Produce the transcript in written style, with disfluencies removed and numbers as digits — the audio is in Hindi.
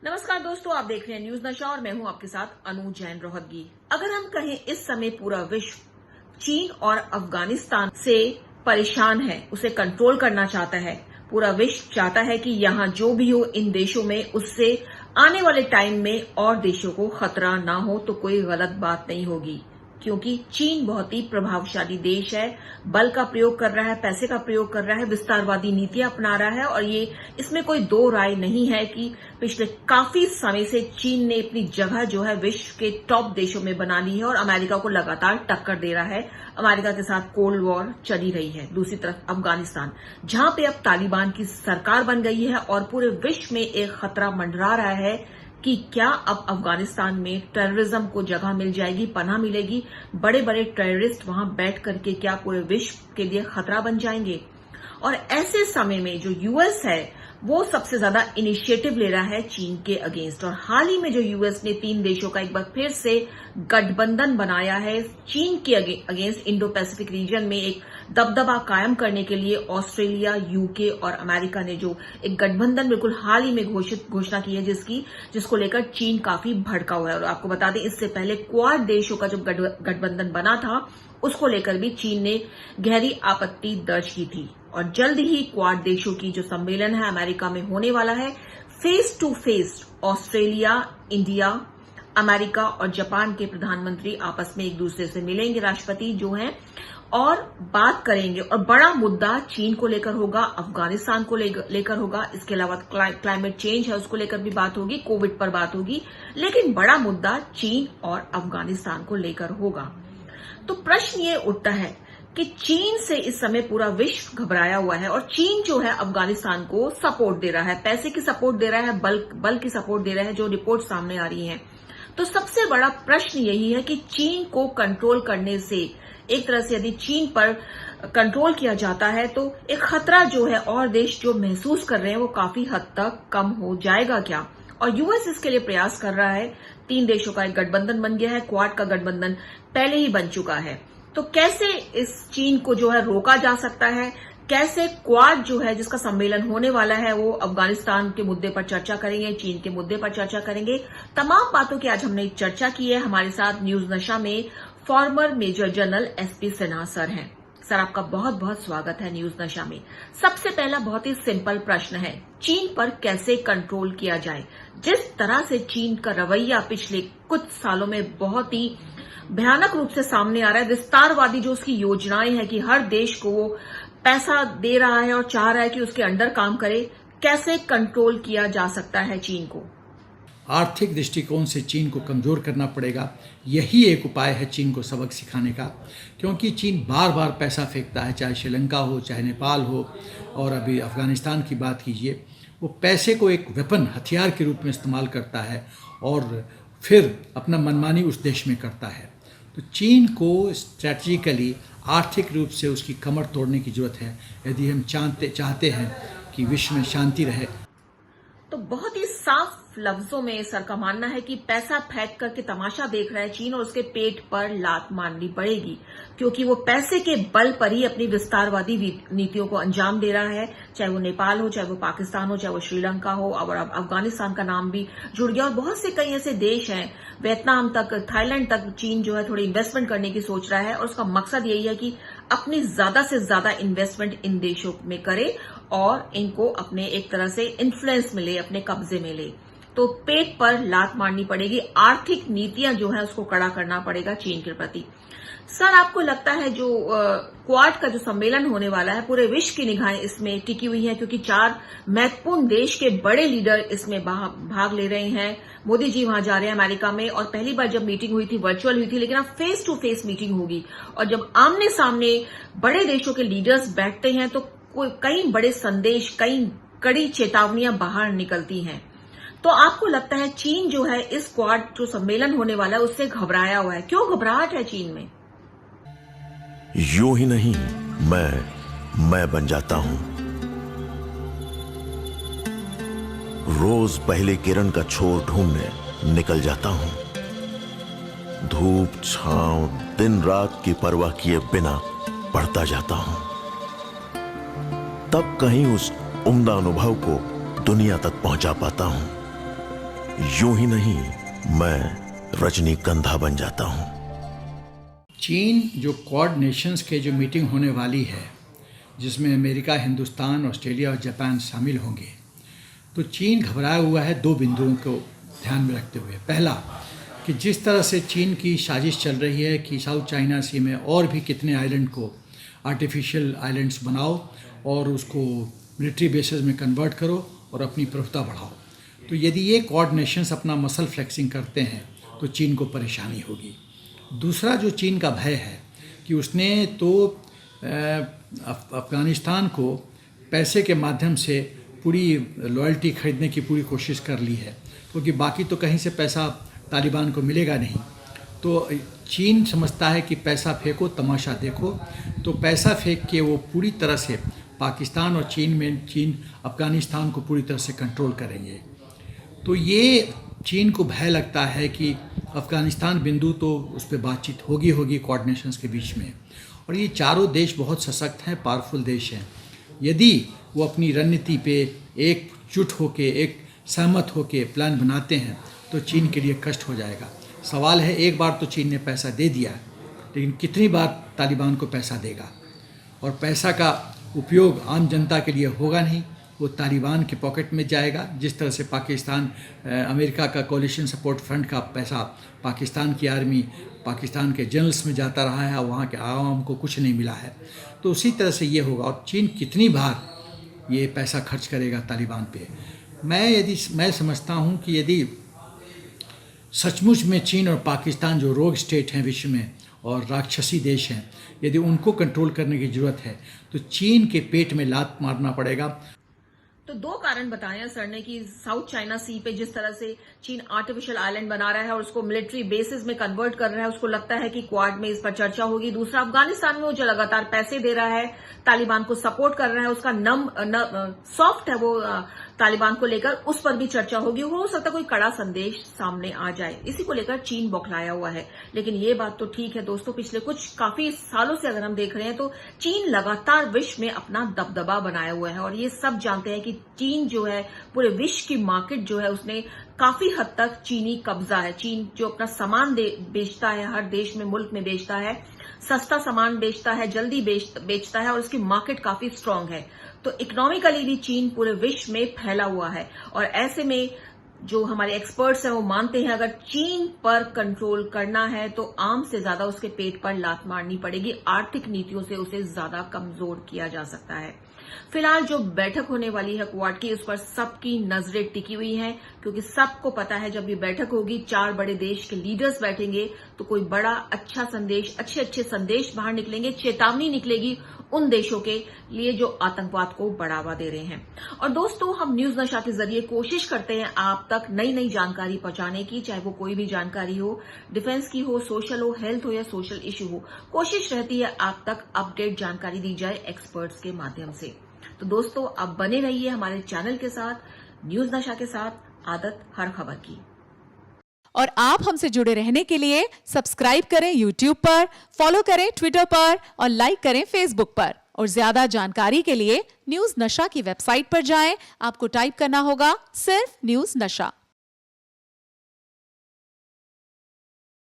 नमस्कार दोस्तों, आप देख रहे हैं न्यूज नशा और मैं हूं आपके साथ अनु जैन रोहतगी। अगर हम कहें इस समय पूरा विश्व चीन और अफगानिस्तान से परेशान है, उसे कंट्रोल करना चाहता है। पूरा विश्व चाहता है कि यहां जो भी हो इन देशों में, उससे आने वाले टाइम में और देशों को खतरा ना हो, तो कोई गलत बात नहीं होगी। क्योंकि चीन बहुत ही प्रभावशाली देश है, बल का प्रयोग कर रहा है, पैसे का प्रयोग कर रहा है, विस्तारवादी नीतियां अपना रहा है और ये इसमें कोई दो राय नहीं है कि पिछले काफी समय से चीन ने अपनी जगह जो है विश्व के टॉप देशों में बना ली है और अमेरिका को लगातार टक्कर दे रहा है। अमेरिका के साथ कोल्ड वॉर चली रही है। दूसरी तरफ अफगानिस्तान, जहां पे अब तालिबान की सरकार बन गई है और पूरे विश्व में एक खतरा मंडरा रहा है कि क्या अब अफगानिस्तान में टेररिज्म को जगह मिल जाएगी, पनाह मिलेगी। बड़े बड़े टेररिस्ट वहां बैठ करके क्या पूरे विश्व के लिए खतरा बन जाएंगे। और ऐसे समय में जो यूएस है वो सबसे ज्यादा इनिशिएटिव ले रहा है चीन के अगेंस्ट। और हाल ही में जो यूएस ने 3 देशों का एक बार फिर से गठबंधन बनाया है चीन के अगेंस्ट, इंडो पैसिफिक रीजन में एक दबदबा कायम करने के लिए ऑस्ट्रेलिया, यूके और अमेरिका ने जो एक गठबंधन बिल्कुल हाल ही में घोषणा की है, जिसको लेकर चीन काफी भड़का हुआ है। और आपको बता दें, इससे पहले क्वाड देशों का जो गठबंधन बना था उसको लेकर भी चीन ने गहरी आपत्ति दर्ज की थी। और जल्द ही क्वाड देशों की जो सम्मेलन है अमेरिका में होने वाला है। Face to face Australia, India, America और जापान के प्रधानमंत्री आपस में एक दूसरे से मिलेंगे, राष्ट्रपति जो हैं, और बात करेंगे। और बड़ा मुद्दा चीन को लेकर होगा, अफगानिस्तान को लेकर होगा, इसके अलावा क्लाइमेट चेंज है उसको लेकर भी बात होगी, कोविड पर बात होगी, लेकिन बड़ा मुद्दा चीन और अफगानिस्तान को लेकर होगा। तो प्रश्न ये उठता है कि चीन से इस समय पूरा विश्व घबराया हुआ है और चीन जो है अफगानिस्तान को सपोर्ट दे रहा है, पैसे की सपोर्ट दे रहा है, बल की सपोर्ट दे रहा है, जो रिपोर्ट सामने आ रही है। तो सबसे बड़ा प्रश्न यही है कि चीन को कंट्रोल करने से, एक तरह से यदि चीन पर कंट्रोल किया जाता है तो एक खतरा जो है और देश जो महसूस कर रहे हैं वो काफी हद तक कम हो जाएगा क्या। और यूएस इसके लिए प्रयास कर रहा है। 3 देशों का एक गठबंधन बन गया है, क्वाड का गठबंधन पहले ही बन चुका है। तो कैसे इस चीन को जो है रोका जा सकता है, कैसे क्वाड जो है जिसका सम्मेलन होने वाला है वो अफगानिस्तान के मुद्दे पर चर्चा करेंगे, चीन के मुद्दे पर चर्चा करेंगे। तमाम बातों की आज हमने चर्चा की है। हमारे साथ न्यूज नशा में former major general SP Sinha sir हैं। सर, आपका बहुत बहुत स्वागत है न्यूज नशा में। सबसे पहला बहुत ही सिंपल प्रश्न है, चीन पर कैसे कंट्रोल किया जाए। जिस तरह से चीन का रवैया पिछले कुछ सालों में बहुत ही भयानक रूप से सामने आ रहा है, विस्तारवादी जो उसकी योजनाएं हैं कि हर देश को वो पैसा दे रहा है और चाह रहा है कि उसके अंडर काम करे, कैसे कंट्रोल किया जा सकता है चीन को। आर्थिक दृष्टिकोण से चीन को कमज़ोर करना पड़ेगा। यही एक उपाय है चीन को सबक सिखाने का, क्योंकि चीन बार बार पैसा फेंकता है, चाहे श्रीलंका हो, चाहे नेपाल हो, और अभी अफगानिस्तान की बात कीजिए। वो पैसे को एक वेपन, हथियार के रूप में इस्तेमाल करता है और फिर अपना मनमानी उस देश में करता है। तो चीन को स्ट्रैटेजिकली, आर्थिक रूप से उसकी कमर तोड़ने की जरूरत है यदि हम चाहते हैं कि विश्व में शांति रहे। तो बहुत ही साफ लफ्जों में सर का मानना है कि पैसा फेंक करके तमाशा देख रहा है चीन और उसके पेट पर लात मारनी पड़ेगी, क्योंकि वो पैसे के बल पर ही अपनी विस्तारवादी नीतियों को अंजाम दे रहा है। चाहे वो नेपाल हो, चाहे वो पाकिस्तान हो, चाहे वो श्रीलंका हो, और अब अफगानिस्तान का नाम भी जुड़ गया। और बहुत से कई ऐसे देश हैं, वियतनाम तक, थाईलैंड तक चीन जो है थोड़ी इन्वेस्टमेंट करने की सोच रहा है और उसका मकसद यही है कि अपनी ज्यादा से ज्यादा इन्वेस्टमेंट इन देशों में करे और इनको अपने एक तरह से इन्फ्लुएंस में ले, अपने कब्जे में ले। तो पेट पर लात मारनी पड़ेगी, आर्थिक नीतियां जो है उसको कड़ा करना पड़ेगा चीन के प्रति। सर, आपको लगता है जो क्वाड का जो सम्मेलन होने वाला है, पूरे विश्व की निगाहें इसमें टिकी हुई हैं, क्योंकि 4 महत्वपूर्ण देश के बड़े लीडर इसमें भाग ले रहे हैं। मोदी जी वहां जा रहे हैं अमेरिका में, और पहली बार जब मीटिंग हुई थी वर्चुअल हुई थी, लेकिन अब फेस टू फेस मीटिंग होगी। और जब आमने सामने बड़े देशों के लीडर्स बैठते हैं तो कई बड़े संदेश, कई कड़ी चेतावनियां बाहर निकलती हैं। तो आपको लगता है चीन जो है इस क्वाड जो सम्मेलन होने वाला है उससे घबराया हुआ है? क्यों घबराहट है चीन में? यूं ही नहीं, मैं बन जाता हूं। रोज पहले किरण का छोर ढूंढने निकल जाता हूं। धूप छांव दिन रात की परवाह किए बिना पढ़ता जाता हूं। तब कहीं उस उम्दा अनुभव को दुनिया तक पहुंचा पाता हूं। यूं ही नहीं, मैं रजनीगंधा बन जाता हूं। चीन जो क्वाड नेशंस के जो मीटिंग होने वाली है, जिसमें अमेरिका, हिंदुस्तान, ऑस्ट्रेलिया और जापान शामिल होंगे, तो चीन घबराया हुआ है दो बिंदुओं को ध्यान में रखते हुए। पहला कि जिस तरह से चीन की साजिश चल रही है कि साउथ चाइना सी में और भी कितने आइलैंड को आर्टिफिशियल आइलैंड्स बनाओ और उसको मिलिट्री बेसिस में कन्वर्ट करो और अपनी प्रभुता बढ़ाओ, तो यदि ये क्वाड नेशंस अपना मसल फ्लेक्सिंग करते हैं तो चीन को परेशानी होगी। दूसरा जो चीन का भय है कि उसने तो अफ़गानिस्तान को पैसे के माध्यम से पूरी लॉयल्टी खरीदने की पूरी कोशिश कर ली है, क्योंकि बाकी तो कहीं से पैसा तालिबान को मिलेगा नहीं। तो चीन समझता है कि पैसा फेंको तमाशा देखो, तो पैसा फेंक के वो पूरी तरह से पाकिस्तान और चीन अफ़गानिस्तान को पूरी तरह से कंट्रोल करेंगे। तो ये चीन को भय लगता है कि अफ़गानिस्तान बिंदु तो उस पर बातचीत होगी क्वाड नेशंस के बीच में, और ये चारों देश बहुत सशक्त हैं, पावरफुल देश हैं। यदि वो अपनी रणनीति पे एकजुट होके, एक सहमत होके प्लान बनाते हैं तो चीन के लिए कष्ट हो जाएगा। सवाल है, एक बार तो चीन ने पैसा दे दिया, लेकिन कितनी बार तालिबान को पैसा देगा? और पैसा का उपयोग आम जनता के लिए होगा नहीं, वो तालिबान के पॉकेट में जाएगा। जिस तरह से पाकिस्तान अमेरिका का कोलिशन सपोर्ट फंड का पैसा पाकिस्तान की आर्मी, पाकिस्तान के जनरल्स में जाता रहा है, वहाँ के आवाम को कुछ नहीं मिला है, तो उसी तरह से ये होगा। और चीन कितनी बार ये पैसा खर्च करेगा तालिबान पे? मैं समझता हूँ कि यदि सचमुच में चीन और पाकिस्तान जो रोग स्टेट हैं विश्व में और राक्षसी देश हैं, यदि उनको कंट्रोल करने की ज़रूरत है तो चीन के पेट में लात मारना पड़ेगा। तो दो कारण बताए हैं सर ने कि साउथ चाइना सी पे जिस तरह से चीन आर्टिफिशियल आइलैंड बना रहा है और उसको मिलिट्री बेसिस में कन्वर्ट कर रहा है, उसको लगता है कि क्वाड में इस पर चर्चा होगी। दूसरा, अफगानिस्तान में वो जो लगातार पैसे दे रहा है, तालिबान को सपोर्ट कर रहा है, उसका सॉफ्ट है वो तालिबान को लेकर, उस पर भी चर्चा होगी। हो सकता है कोई कड़ा संदेश सामने आ जाए, इसी को लेकर चीन बौखलाया हुआ है। लेकिन ये बात तो ठीक है दोस्तों, पिछले कुछ काफी सालों से अगर हम देख रहे हैं तो चीन लगातार विश्व में अपना दबदबा बनाया हुआ है, और ये सब जानते हैं कि चीन जो है पूरे विश्व की मार्केट जो है उसने काफी हद तक चीनी कब्जा है। चीन जो अपना सामान बेचता है, हर देश में, मुल्क में बेचता है, सस्ता सामान बेचता है, जल्दी बेचता है, और उसकी मार्केट काफी स्ट्रांग है। तो इकोनॉमिकली भी चीन पूरे विश्व में फैला हुआ है, और ऐसे में जो हमारे एक्सपर्ट्स हैं वो मानते हैं अगर चीन पर कंट्रोल करना है तो आम से ज्यादा उसके पेट पर लात मारनी पड़ेगी, आर्थिक नीतियों से उसे ज्यादा कमजोर किया जा सकता है। फिलहाल जो बैठक होने वाली है क्वाड की, उस पर सबकी नजरें टिकी हुई हैं, क्योंकि सबको पता है जब ये बैठक होगी, 4 बड़े देश के लीडर्स बैठेंगे, तो कोई बड़ा अच्छा संदेश, अच्छे संदेश बाहर निकलेंगे, चेतावनी निकलेगी उन देशों के लिए जो आतंकवाद को बढ़ावा दे रहे हैं। और दोस्तों, हम न्यूज नशा के जरिए कोशिश करते हैं आप तक नई जानकारी पहुंचाने की, चाहे वो कोई भी जानकारी हो, डिफेंस की हो, सोशल हो, हेल्थ हो या सोशल इश्यू हो। कोशिश रहती है आप तक अपडेट जानकारी दी जाए एक्सपर्ट्स के माध्यम से। तो दोस्तों, अब बने रहिए हमारे चैनल के साथ, न्यूज नशा के साथ, आदत हर खबर की। और आप हमसे जुड़े रहने के लिए सब्सक्राइब करें YouTube पर, फॉलो करें Twitter पर और लाइक करें Facebook पर। और ज्यादा जानकारी के लिए न्यूज नशा की वेबसाइट पर जाएं। आपको टाइप करना होगा सिर्फ न्यूज नशा।